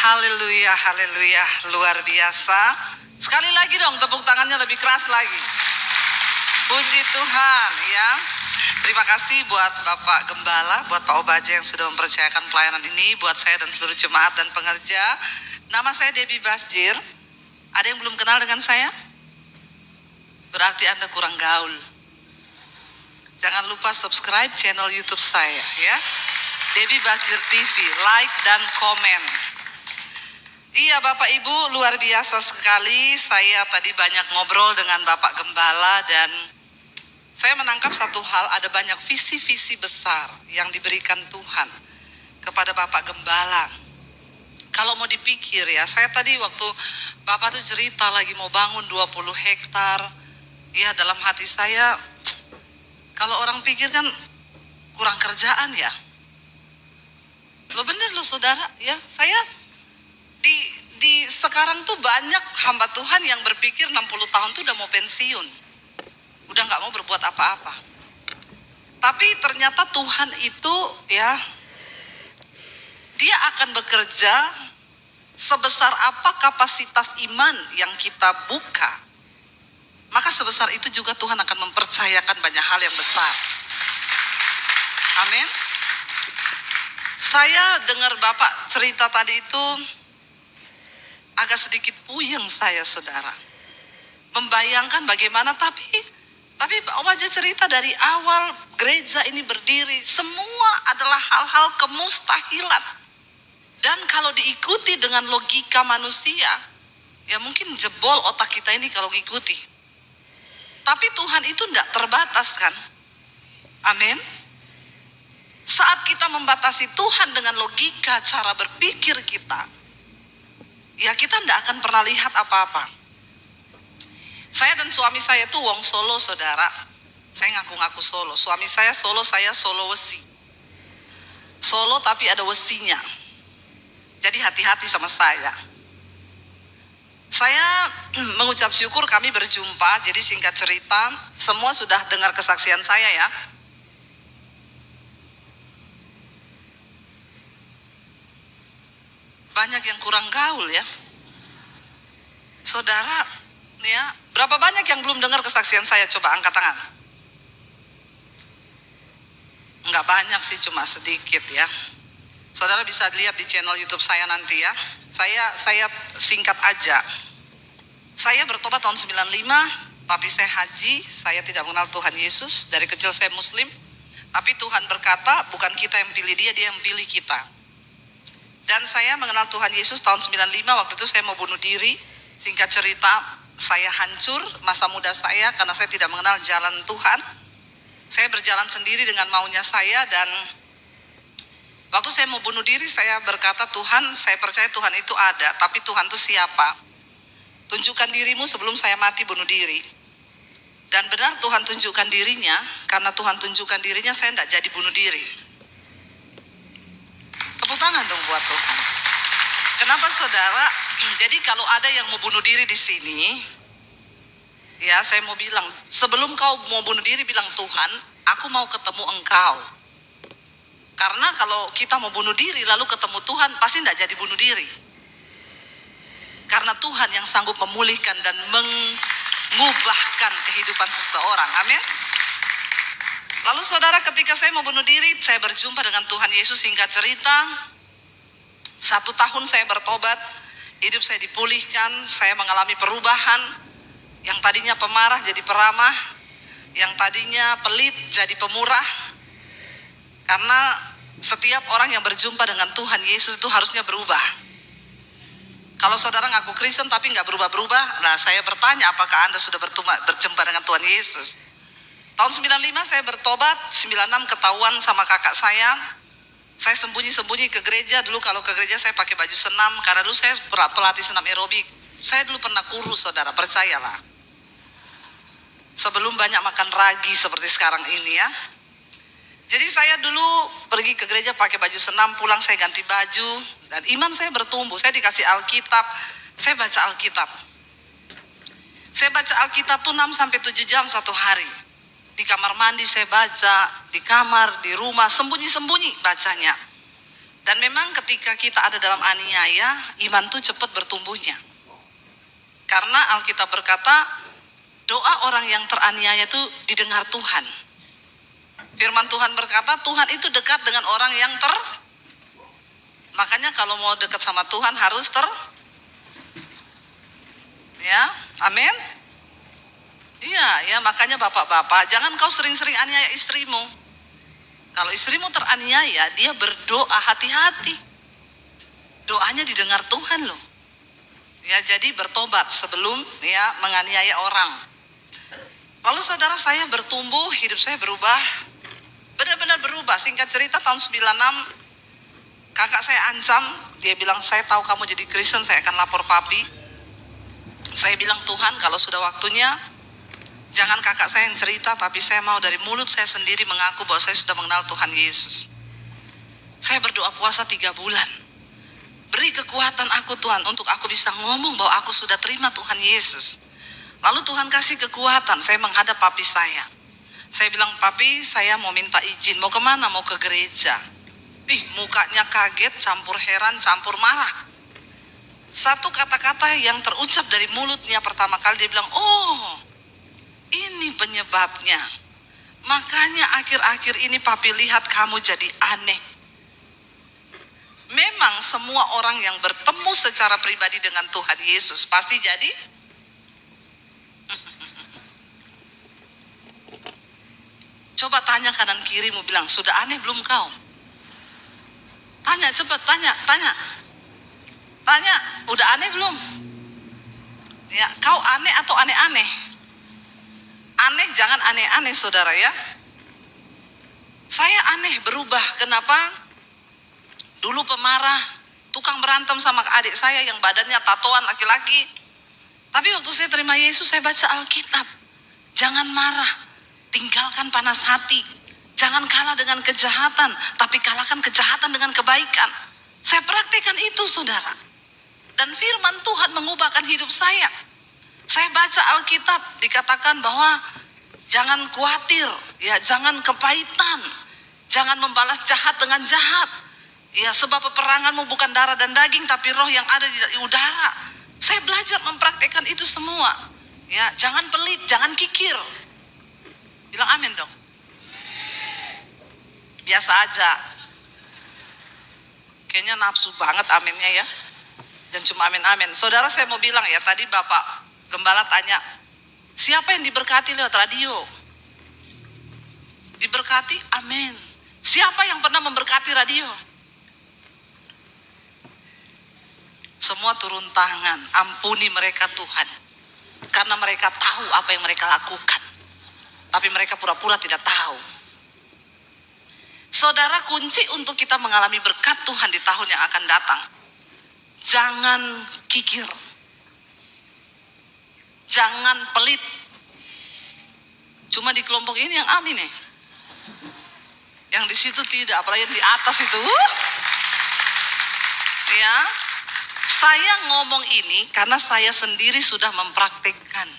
Haleluya, haleluya, luar biasa. Sekali lagi dong, tepuk tangannya lebih keras lagi. Puji Tuhan ya. Terima kasih buat Bapak Gembala, buat Pak Obaja yang sudah mempercayakan pelayanan ini buat saya dan seluruh jemaat dan pengerja. Nama saya Debbie Basjir. Ada yang belum kenal dengan saya? Berarti Anda kurang gaul. Jangan lupa subscribe channel YouTube saya ya. Debbie Basjir TV, like dan komen. Iya Bapak Ibu, luar biasa sekali. Saya tadi banyak ngobrol dengan Bapak Gembala dan saya menangkap satu hal, ada banyak visi-visi besar yang diberikan Tuhan kepada Bapak Gembala. Kalau mau dipikir ya, saya tadi waktu Bapak tuh cerita lagi mau bangun 20 hektar. Ya dalam hati saya, kalau orang pikir kan kurang kerjaan ya. Lo bener lo saudara ya, saya di sekarang tuh banyak hamba Tuhan yang berpikir 60 tahun tuh udah mau pensiun. Udah gak mau berbuat apa-apa. Tapi ternyata Tuhan itu ya, dia akan bekerja sebesar apa kapasitas iman yang kita buka. Maka sebesar itu juga Tuhan akan mempercayakan banyak hal yang besar. Amin. Saya dengar Bapak cerita tadi itu agak sedikit puyeng saya saudara. Membayangkan bagaimana tapi Pak Obaja cerita dari awal gereja ini berdiri, semua adalah hal-hal kemustahilan. Dan kalau diikuti dengan logika manusia, ya mungkin jebol otak kita ini kalau ngikuti. Tapi Tuhan itu tidak terbatas kan? Amin. Saat kita membatasi Tuhan dengan logika cara berpikir kita, ya kita tidak akan pernah lihat apa-apa. Saya dan suami saya tuh wong Solo saudara. Saya ngaku-ngaku Solo. Suami saya Solo, saya Solo Wesi. Solo tapi ada wesinya. Jadi hati-hati sama saya. Saya mengucap syukur kami berjumpa. Jadi singkat cerita, semua sudah dengar kesaksian saya ya. Banyak yang kurang gaul ya. Saudara, ya, berapa banyak yang belum dengar kesaksian saya? Coba angkat tangan. Enggak banyak sih, cuma sedikit ya. Saudara bisa lihat di channel YouTube saya nanti ya. Saya singkat aja. Saya bertobat tahun 95, papi saya haji, saya tidak mengenal Tuhan Yesus, dari kecil saya muslim. Tapi Tuhan berkata, bukan kita yang pilih dia yang pilih kita. Dan saya mengenal Tuhan Yesus tahun 95, waktu itu saya mau bunuh diri. Singkat cerita, saya hancur masa muda saya karena saya tidak mengenal jalan Tuhan. Saya berjalan sendiri dengan maunya saya dan waktu saya mau bunuh diri saya berkata, Tuhan, saya percaya Tuhan itu ada, tapi Tuhan itu siapa? Tunjukkan dirimu sebelum saya mati bunuh diri. Dan benar Tuhan tunjukkan dirinya, karena Tuhan tunjukkan dirinya saya tidak jadi bunuh diri. Tepuk tangan dong buat Tuhan. Kenapa saudara? Jadi kalau ada yang mau bunuh diri di sini, ya saya mau bilang, sebelum kau mau bunuh diri bilang Tuhan, aku mau ketemu engkau. Karena kalau kita mau bunuh diri lalu ketemu Tuhan, pasti tidak jadi bunuh diri. Karena Tuhan yang sanggup memulihkan dan mengubahkan kehidupan seseorang. Amin. Lalu saudara, ketika saya mau bunuh diri, saya berjumpa dengan Tuhan Yesus. Singkat cerita, 1 tahun saya bertobat, hidup saya dipulihkan, saya mengalami perubahan. Yang tadinya pemarah jadi peramah, yang tadinya pelit jadi pemurah. Karena setiap orang yang berjumpa dengan Tuhan Yesus itu harusnya berubah. Kalau saudara ngaku Kristen tapi nggak berubah-berubah, nah saya bertanya apakah Anda sudah berjumpa dengan Tuhan Yesus? Tahun 95 saya bertobat, 96 ketahuan sama kakak saya. Saya sembunyi-sembunyi ke gereja. Dulu kalau ke gereja saya pakai baju senam, karena dulu saya pelatih senam aerobik. Saya dulu pernah kurus saudara, percayalah. Sebelum banyak makan ragi seperti sekarang ini ya. Jadi saya dulu pergi ke gereja pakai baju senam, pulang saya ganti baju, dan iman saya bertumbuh. Saya dikasih Alkitab, saya baca Alkitab. Saya baca Alkitab tuh 6-7 jam satu hari. Di kamar mandi saya baca, di kamar, di rumah, sembunyi-sembunyi bacanya. Dan memang ketika kita ada dalam aniaya, iman tuh cepat bertumbuhnya. Karena Alkitab berkata, doa orang yang teraniaya itu didengar Tuhan. Firman Tuhan berkata, Tuhan itu dekat dengan orang yang makanya kalau mau dekat sama Tuhan harus ya, amin. Iya, ya makanya bapak-bapak, jangan kau sering-sering aniaya istrimu. Kalau istrimu teraniaya, dia berdoa hati-hati. Doanya didengar Tuhan loh. Ya, jadi bertobat sebelum ya menganiaya orang. Lalu saudara, saya bertumbuh, hidup saya berubah. Benar-benar berubah. Singkat cerita tahun 96, kakak saya ancam, dia bilang, saya tahu kamu jadi Kristen, saya akan lapor papi. Saya bilang, Tuhan kalau sudah waktunya, jangan kakak saya yang cerita, tapi saya mau dari mulut saya sendiri mengaku bahwa saya sudah mengenal Tuhan Yesus. Saya berdoa puasa 3 bulan. Beri kekuatan aku Tuhan untuk aku bisa ngomong bahwa aku sudah terima Tuhan Yesus. Lalu Tuhan kasih kekuatan, saya menghadap papi saya. Saya bilang, papi saya mau minta izin, mau kemana? Mau ke gereja. Mukanya kaget, campur heran, campur marah. Satu kata-kata yang terucap dari mulutnya pertama kali, dia bilang, oh ini penyebabnya. Makanya akhir-akhir ini papi lihat kamu jadi aneh. Memang semua orang yang bertemu secara pribadi dengan Tuhan Yesus pasti jadi coba tanya kanan kirimu, bilang, sudah aneh belum kau? Tanya, cepat, tanya, udah aneh belum? Ya, kau aneh atau aneh-aneh? Aneh, jangan aneh-aneh saudara ya. Saya aneh berubah, kenapa? Dulu pemarah, tukang berantem sama adik saya yang badannya tatoan laki-laki. Tapi waktu saya terima Yesus, saya baca Alkitab. Jangan marah, tinggalkan panas hati. Jangan kalah dengan kejahatan, tapi kalahkan kejahatan dengan kebaikan. Saya praktikkan itu saudara. Dan firman Tuhan mengubahkan hidup saya. Saya baca Alkitab, dikatakan bahwa jangan khawatir, ya, jangan kepahitan, jangan membalas jahat dengan jahat. Ya, sebab peperanganmu bukan darah dan daging, tapi roh yang ada di udara. Saya belajar mempraktikkan itu semua. Ya, jangan pelit, jangan kikir. Bilang amin dong. Biasa aja. Kayaknya nafsu banget aminnya ya. Dan cuma amin-amin. Saudara, saya mau bilang ya, tadi Bapak Gembala tanya, siapa yang diberkati lewat radio? Diberkati, amin. Siapa yang pernah memberkati radio? Semua turun tangan, ampuni mereka Tuhan. Karena mereka tahu apa yang mereka lakukan. Tapi mereka pura-pura tidak tahu. Saudara, kunci untuk kita mengalami berkat Tuhan di tahun yang akan datang, jangan kikir. Jangan pelit. Cuma di kelompok ini yang amin nih. Yang di situ tidak, apalagi yang di atas itu. Ya. Saya ngomong ini karena saya sendiri sudah mempraktikkan.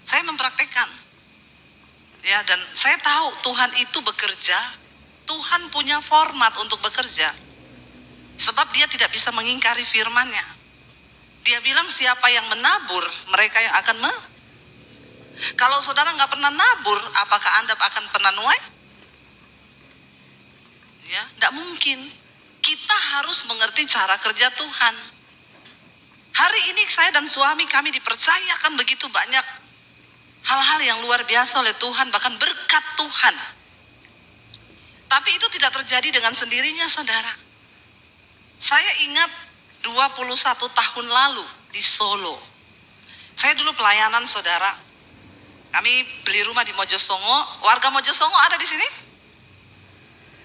Saya mempraktikkan. Ya, dan saya tahu Tuhan itu bekerja. Tuhan punya format untuk bekerja. Sebab dia tidak bisa mengingkari firman-Nya. Dia bilang siapa yang menabur, mereka yang akan Kalau saudara nggak pernah nabur, apakah Anda akan pernah nuai? Ya, nggak mungkin. Kita harus mengerti cara kerja Tuhan. Hari ini saya dan suami kami dipercayakan begitu banyak hal-hal yang luar biasa oleh Tuhan, bahkan berkat Tuhan. Tapi itu tidak terjadi dengan sendirinya saudara. Saya ingat 21 tahun lalu di Solo. Saya dulu pelayanan saudara. Kami beli rumah di Mojosongo. Warga Mojosongo ada di sini?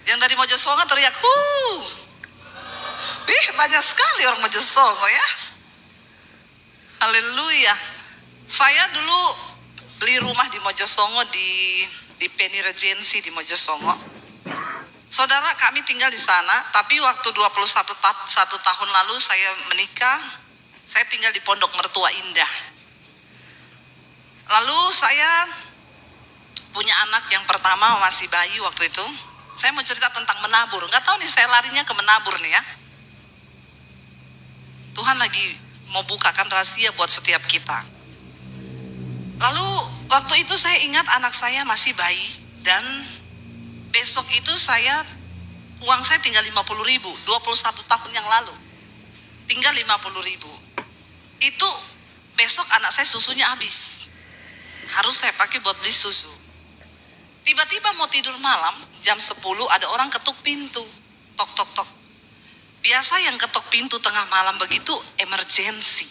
Yang dari Mojosongo teriak, banyak sekali orang Mojosongo ya. Haleluya. Saya dulu beli rumah di Mojosongo di Penny Regency di Mojosongo. Saudara, kami tinggal di sana, tapi waktu 21 tahun lalu saya menikah, saya tinggal di Pondok Mertua Indah. Lalu saya punya anak yang pertama masih bayi waktu itu. Saya mau cerita tentang menabur. Nggak tahu nih saya larinya ke menabur nih ya. Tuhan lagi mau bukakan rahasia buat setiap kita. Lalu waktu itu saya ingat anak saya masih bayi. Dan besok itu uang saya tinggal 50.000, 21 tahun yang lalu. Tinggal 50.000. Itu besok anak saya susunya habis. Harus saya pakai buat beli susu. Tiba-tiba mau tidur malam, jam 10 ada orang ketuk pintu. Tok tok tok. Biasa yang ketuk pintu tengah malam begitu emergensi.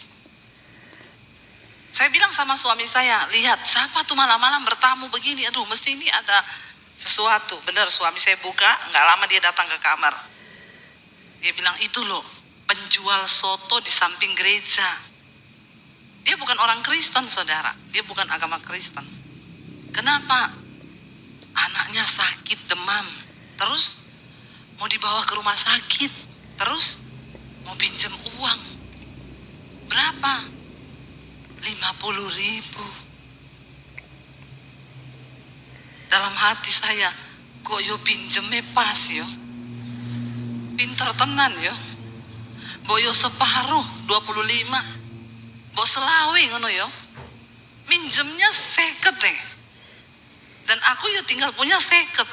Saya bilang sama suami saya, lihat siapa tuh malam-malam bertamu begini. Aduh, mesti ini ada sesuatu. Benar, suami saya buka, nggak lama dia datang ke kamar. Dia bilang, itu loh penjual soto di samping gereja. Dia bukan orang Kristen, saudara. Dia bukan agama Kristen. Kenapa? Anaknya sakit demam. Terus mau dibawa ke rumah sakit. Terus mau pinjam uang. Berapa? 50.000. Dalam hati saya, kok yo pinjemnya pas yo. Pinter tenan yo. Boyo separuh 25. Bo selawe ngono yo. Minjemnya 50 deh. Dan aku yo tinggal punya 50.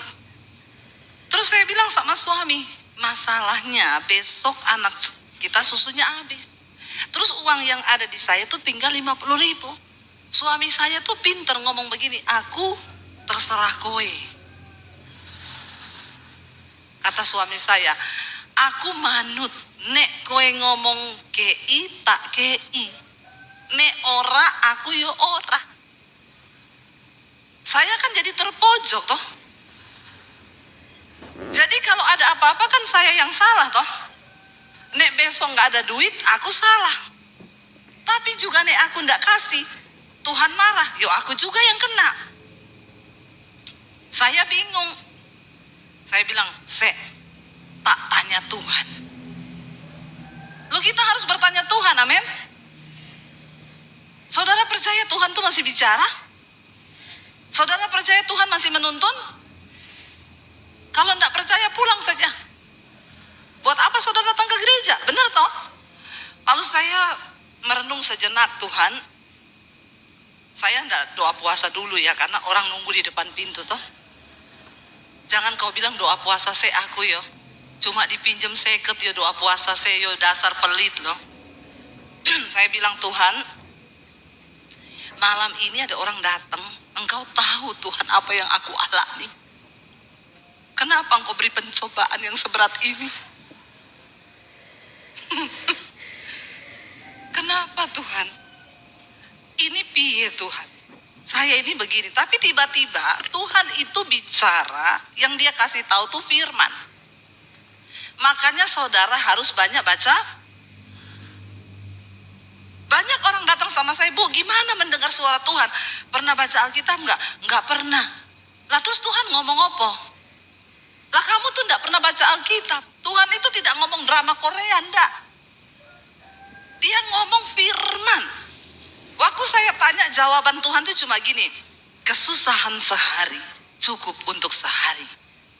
Terus saya bilang sama suami, masalahnya besok anak kita susunya habis. Terus uang yang ada di saya tuh tinggal 50.000. Suami saya tuh pinter ngomong begini, aku terserah kowe. Kata suami saya, aku manut, nek kowe ngomong kei tak kei. Nek ora aku yo ora. Saya kan jadi terpojok toh. Jadi kalau ada apa-apa kan saya yang salah toh. Nek besok nggak ada duit, aku salah. Tapi juga nek aku nggak kasih, Tuhan marah. Yo aku juga yang kena. Saya bingung. Saya bilang, tak tanya Tuhan. Lo kita harus bertanya Tuhan, amin. Saudara percaya Tuhan tuh masih bicara? Saudara percaya Tuhan masih menuntun? Kalau tidak percaya pulang saja. Buat apa saudara datang ke gereja? Benar toh? Lalu saya merenung sejenak, Tuhan. Saya tidak doa puasa dulu ya, karena orang nunggu di depan pintu toh. Jangan kau bilang doa puasa saya aku yo. Cuma dipinjam seket yo doa puasa saya yo, dasar pelit loh. Saya bilang, Tuhan, malam ini ada orang datang. Engkau tahu Tuhan apa yang aku alami. Kenapa engkau beri pencobaan yang seberat ini? Kenapa Tuhan? Ini piye Tuhan? Saya ini begini. Tapi tiba-tiba Tuhan itu bicara, yang dia kasih tahu tuh firman. Makanya saudara harus banyak baca. Banyak orang datang sama saya, Bu, gimana mendengar suara Tuhan? Pernah baca Alkitab enggak? Enggak pernah. Lah terus Tuhan ngomong apa? Lah kamu tuh enggak pernah baca Alkitab. Tuhan itu tidak ngomong drama Korea, enggak. Dia ngomong firman. Waktu saya tanya, jawaban Tuhan itu cuma gini. Kesusahan sehari cukup untuk sehari.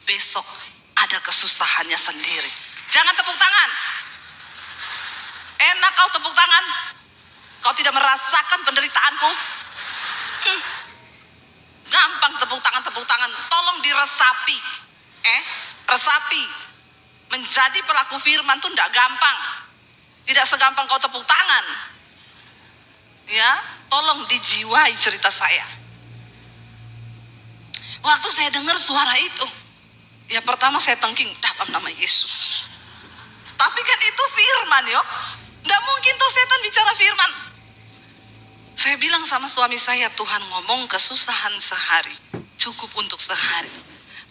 Besok ada kesusahannya sendiri. Jangan tepuk tangan. Enak kau tepuk tangan. Kau tidak merasakan penderitaanku? Gampang tepuk tangan. Tolong diresapi. Resapi. Menjadi pelaku firman tuh tidak gampang. Tidak segampang kau tepuk tangan. Ya, tolong dijiwai cerita saya. Waktu saya dengar suara itu, ya pertama saya tengking dalam nama Yesus. Tapi kan itu firman yo. Tidak mungkin tuh setan bicara firman. Saya bilang sama suami saya, Tuhan ngomong kesusahan sehari cukup untuk sehari.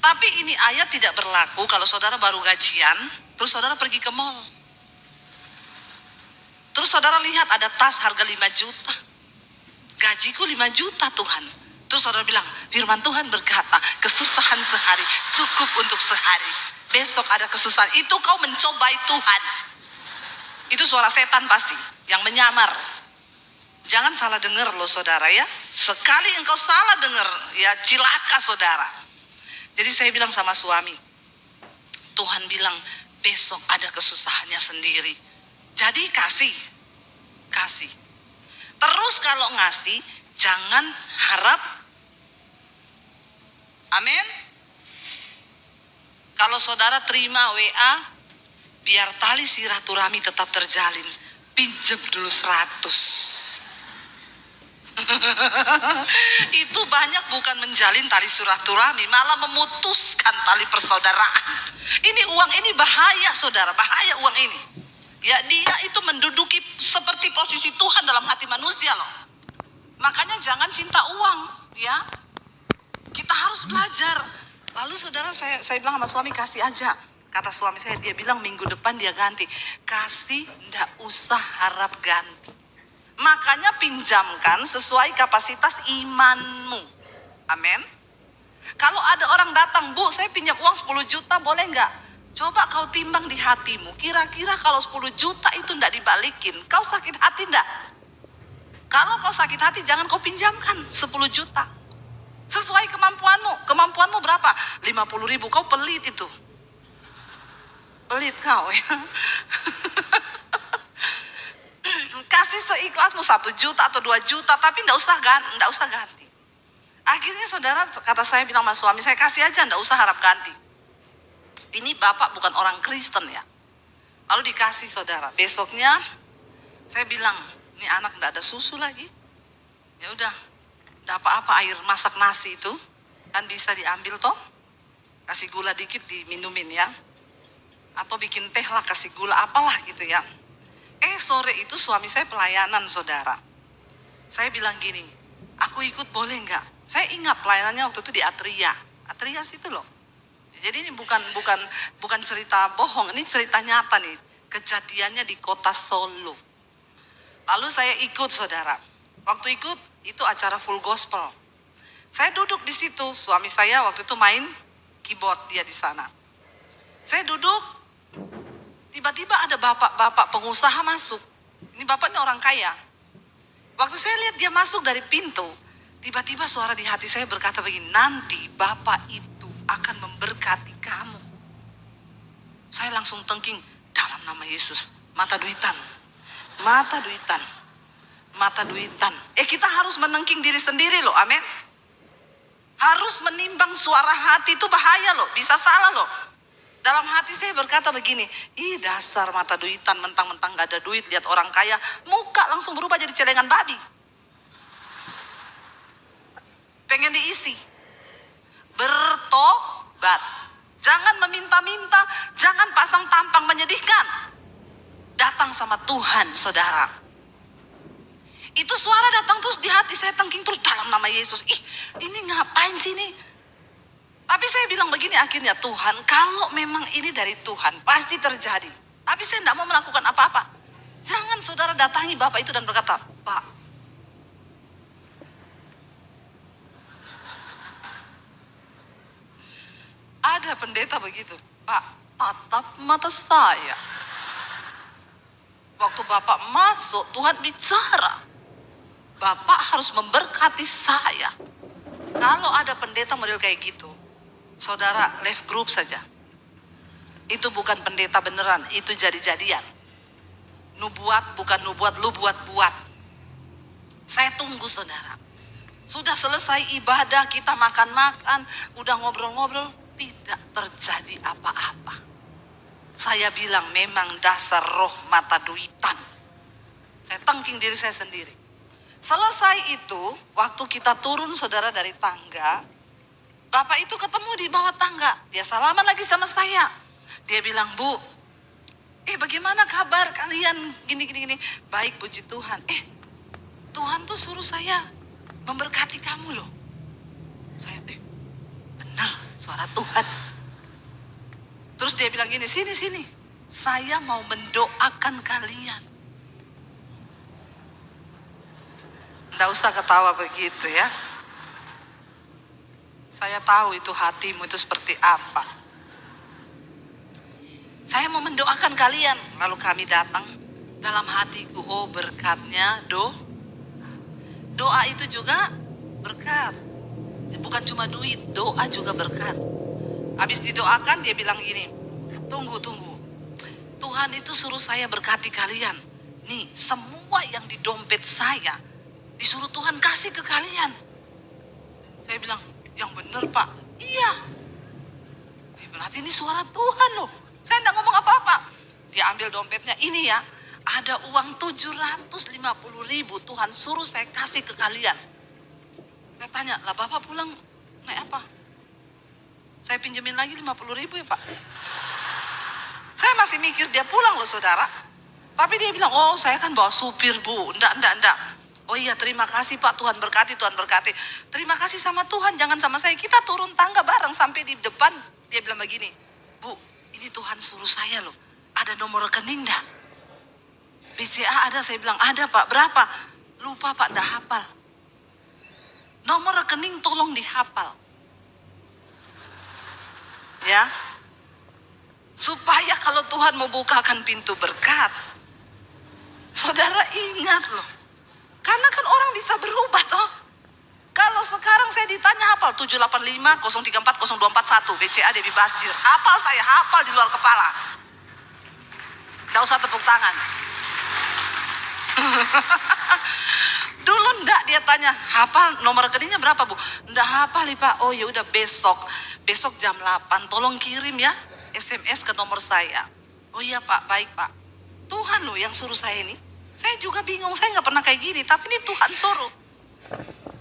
Tapi ini ayat tidak berlaku kalau saudara baru gajian, terus saudara pergi ke mall. Terus saudara lihat ada tas harga 5 juta. Gajiku 5 juta Tuhan. Terus saudara bilang, firman Tuhan berkata, kesusahan sehari cukup untuk sehari. Besok ada kesusahan. Itu kau mencobai Tuhan. Itu suara setan pasti, yang menyamar. Jangan salah dengar loh saudara ya. Sekali engkau salah dengar, ya cilaka saudara. Jadi saya bilang sama suami, Tuhan bilang besok ada kesusahannya sendiri. Jadi kasih. Terus kalau ngasih, jangan harap. Amin. Kalau saudara terima WA, biar tali silaturahmi tetap terjalin, pinjam dulu 100. Itu banyak bukan menjalin tali silaturahmi, malah memutuskan tali persaudaraan. Ini uang ini bahaya saudara, bahaya uang ini. Ya dia itu menduduki seperti posisi Tuhan dalam hati manusia loh. Makanya jangan cinta uang ya. Kita harus belajar. Lalu saudara saya bilang sama suami, kasih aja. Kata suami saya, dia bilang minggu depan dia ganti. Kasih, ndak usah harap ganti. Makanya pinjamkan sesuai kapasitas imanmu. Amin. Kalau ada orang datang, Bu saya pinjam uang 10 juta boleh nggak? Coba kau timbang di hatimu. Kira-kira kalau 10 juta itu ndak dibalikin, kau sakit hati ndak? Kalau kau sakit hati jangan kau pinjamkan 10 juta. Sesuai kemampuanmu. Kemampuanmu berapa? 50.000. Kau pelit itu. Pelit kau ya. Kasih seikhlasmu 1 juta atau 2 juta, tapi ndak usah ganti. Akhirnya saudara, kata saya bilang sama suami saya, kasih aja, ndak usah harap ganti. Ini bapak bukan orang Kristen ya. Lalu dikasih saudara. Besoknya saya bilang, ini anak ndak ada susu lagi. Ya udah, ndak apa-apa, air masak nasi itu kan bisa diambil toh. Kasih gula dikit diminumin ya. Atau bikin teh lah, kasih gula apalah gitu ya. Sore itu suami saya pelayanan saudara. Saya bilang gini, aku ikut boleh nggak? Saya ingat pelayanannya waktu itu di Atria. Atria situ loh. Jadi ini bukan cerita bohong, ini cerita nyata nih. Kejadiannya di kota Solo. Lalu saya ikut saudara. Waktu ikut itu acara full gospel. Saya duduk di situ, suami saya waktu itu main keyboard dia di sana. Saya duduk, tiba-tiba ada bapak-bapak pengusaha masuk. Ini bapaknya orang kaya. Waktu saya lihat dia masuk dari pintu, tiba-tiba suara di hati saya berkata begini, nanti bapak itu akan memberkati kamu. Saya langsung tengking, dalam nama Yesus, mata duitan. Kita harus menengking diri sendiri loh, amin. Harus menimbang suara hati, itu bahaya loh, bisa salah loh. Dalam hati saya berkata begini, dasar mata duitan, mentang-mentang gak ada duit, lihat orang kaya, muka langsung berubah jadi celengan babi. Pengen diisi. Bertobat. Jangan meminta-minta, jangan pasang tampang menyedihkan. Datang sama Tuhan, saudara. Itu suara datang terus di hati saya tengking terus dalam nama Yesus. Ini ngapain sih ini? Tapi saya bilang begini akhirnya, Tuhan kalau memang ini dari Tuhan pasti terjadi. Tapi saya tidak mau melakukan apa-apa. Jangan saudara datangi bapak itu dan berkata, Pak, ada pendeta begitu, Pak, tatap mata saya. Waktu bapak masuk, Tuhan bicara, bapak harus memberkati saya. Kalau ada pendeta model kayak gitu, saudara left group saja. Itu bukan pendeta beneran, itu jadi-jadian. Nubuat bukan nubuat, lu buat-buat. Saya tunggu saudara. Sudah selesai ibadah, kita makan-makan, udah ngobrol-ngobrol, tidak terjadi apa-apa. Saya bilang memang dasar roh mata duitan. Saya tengking diri saya sendiri. Selesai itu, waktu kita turun saudara dari tangga, bapak itu ketemu di bawah tangga. Dia salaman lagi sama saya. Dia bilang, Bu, bagaimana kabar kalian? Gini. Baik, puji Tuhan. Tuhan tuh suruh saya memberkati kamu loh. Saya, benar suara Tuhan. Terus dia bilang gini, sini. Saya mau mendoakan kalian. Nggak usah ketawa begitu ya. Saya tahu itu hatimu itu seperti apa. Saya mau mendoakan kalian. Lalu kami datang. Dalam hatiku, berkatnya doa itu juga berkat. Bukan cuma duit, doa juga berkat. Habis didoakan dia bilang gini, Tunggu. Tuhan itu suruh saya berkati kalian. Nih, semua yang di dompet saya disuruh Tuhan kasih ke kalian. Saya bilang, yang benar Pak. Iya. Berarti ini suara Tuhan loh. Saya enggak ngomong apa-apa. Dia ambil dompetnya, ini ya. Ada uang 750.000 Tuhan suruh saya kasih ke kalian. Saya tanya, lah Bapak pulang naik apa? Saya pinjemin lagi 50.000 ya Pak. Saya masih mikir dia pulang loh saudara. Tapi dia bilang, oh saya kan bawa supir Bu. Enggak. Oh iya terima kasih Pak, Tuhan berkati. Terima kasih sama Tuhan, jangan sama saya. Kita turun tangga bareng sampai di depan. Dia bilang begini, Bu ini Tuhan suruh saya loh. Ada nomor rekening enggak? BCA ada, saya bilang ada Pak. Berapa? Lupa Pak, enggak hafal. Nomor rekening tolong dihafal. Ya. Supaya kalau Tuhan mau bukakan pintu berkat, saudara ingat loh. Karena kan orang bisa berubah toh. Kalau sekarang saya ditanya hafal 785 034 0241 BCA Debbie Basjir. Hafal saya, hafal di luar kepala. Nggak usah tepuk tangan. Dulu enggak, dia tanya, hafal nomor rekeningnya berapa Bu? Enggak hafal nih Pak. Oh ya udah besok jam 8 tolong kirim ya SMS ke nomor saya. Oh iya Pak, baik Pak. Tuhan loh yang suruh saya ini. Saya juga bingung, saya nggak pernah kayak gini, tapi ini Tuhan suruh.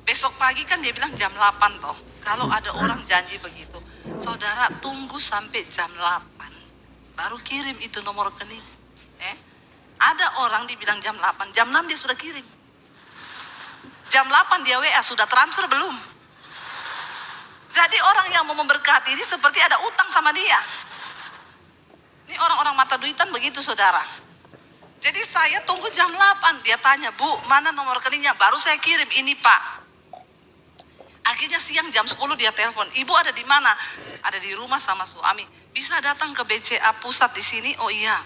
Besok pagi kan dia bilang jam 8 toh. Kalau ada orang janji begitu, saudara tunggu sampai jam 8. Baru kirim itu nomor rekening. Ada orang dibilang jam 8, jam 6 dia sudah kirim. Jam 8 dia WA, sudah transfer belum? Jadi orang yang mau memberkati ini seperti ada utang sama dia. Ini orang-orang mata duitan begitu saudara. Jadi saya tunggu jam 8, dia tanya, Bu, mana nomor rekeningnya? Baru saya kirim, ini Pak. Akhirnya siang jam 10 dia telepon, Ibu ada di mana? Ada di rumah sama suami. Bisa datang ke BCA pusat di sini? Oh iya.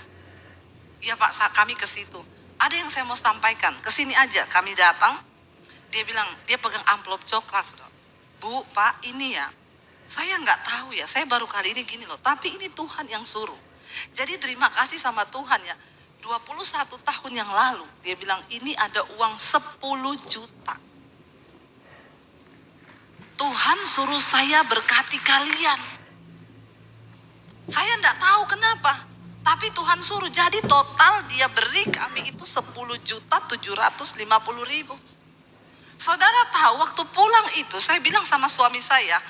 Iya Pak, kami ke situ. Ada yang saya mau sampaikan, ke sini aja. Kami datang, dia bilang, dia pegang amplop coklat. Bu, Pak, ini ya. Saya nggak tahu ya, saya baru kali ini gini loh. Tapi ini Tuhan yang suruh. Jadi terima kasih sama Tuhan ya. 21 tahun yang lalu, dia bilang ini ada uang 10 juta. Tuhan suruh saya berkati kalian. Saya enggak tahu kenapa, tapi Tuhan suruh. Jadi total dia beri kami itu 10.750.000. Saudara tahu waktu pulang itu saya bilang sama suami saya,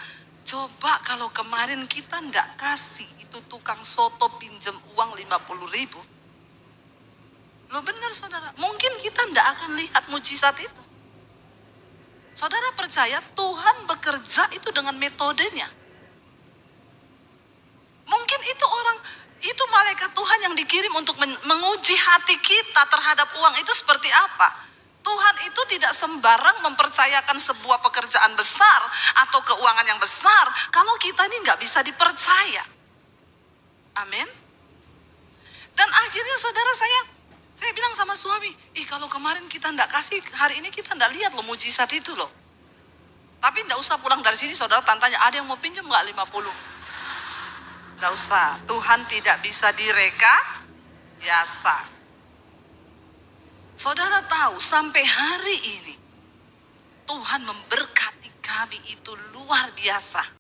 coba kalau kemarin kita enggak kasih itu tukang soto pinjam uang 50.000. Loh benar saudara, mungkin kita tidak akan lihat mujizat itu. Saudara percaya Tuhan bekerja itu dengan metodenya. Mungkin itu malaikat Tuhan yang dikirim untuk menguji hati kita terhadap uang itu seperti apa. Tuhan itu tidak sembarang mempercayakan sebuah pekerjaan besar atau keuangan yang besar kalau kita ini nggak bisa dipercaya. Amin. Dan akhirnya saudara saya bilang sama suami, kalau kemarin kita enggak kasih, hari ini kita enggak lihat loh mujizat itu loh. Tapi enggak usah pulang dari sini saudara tanya, ada yang mau pinjam enggak 50? Enggak usah, Tuhan tidak bisa direkayasa. Saudara tahu sampai hari ini, Tuhan memberkati kami itu luar biasa.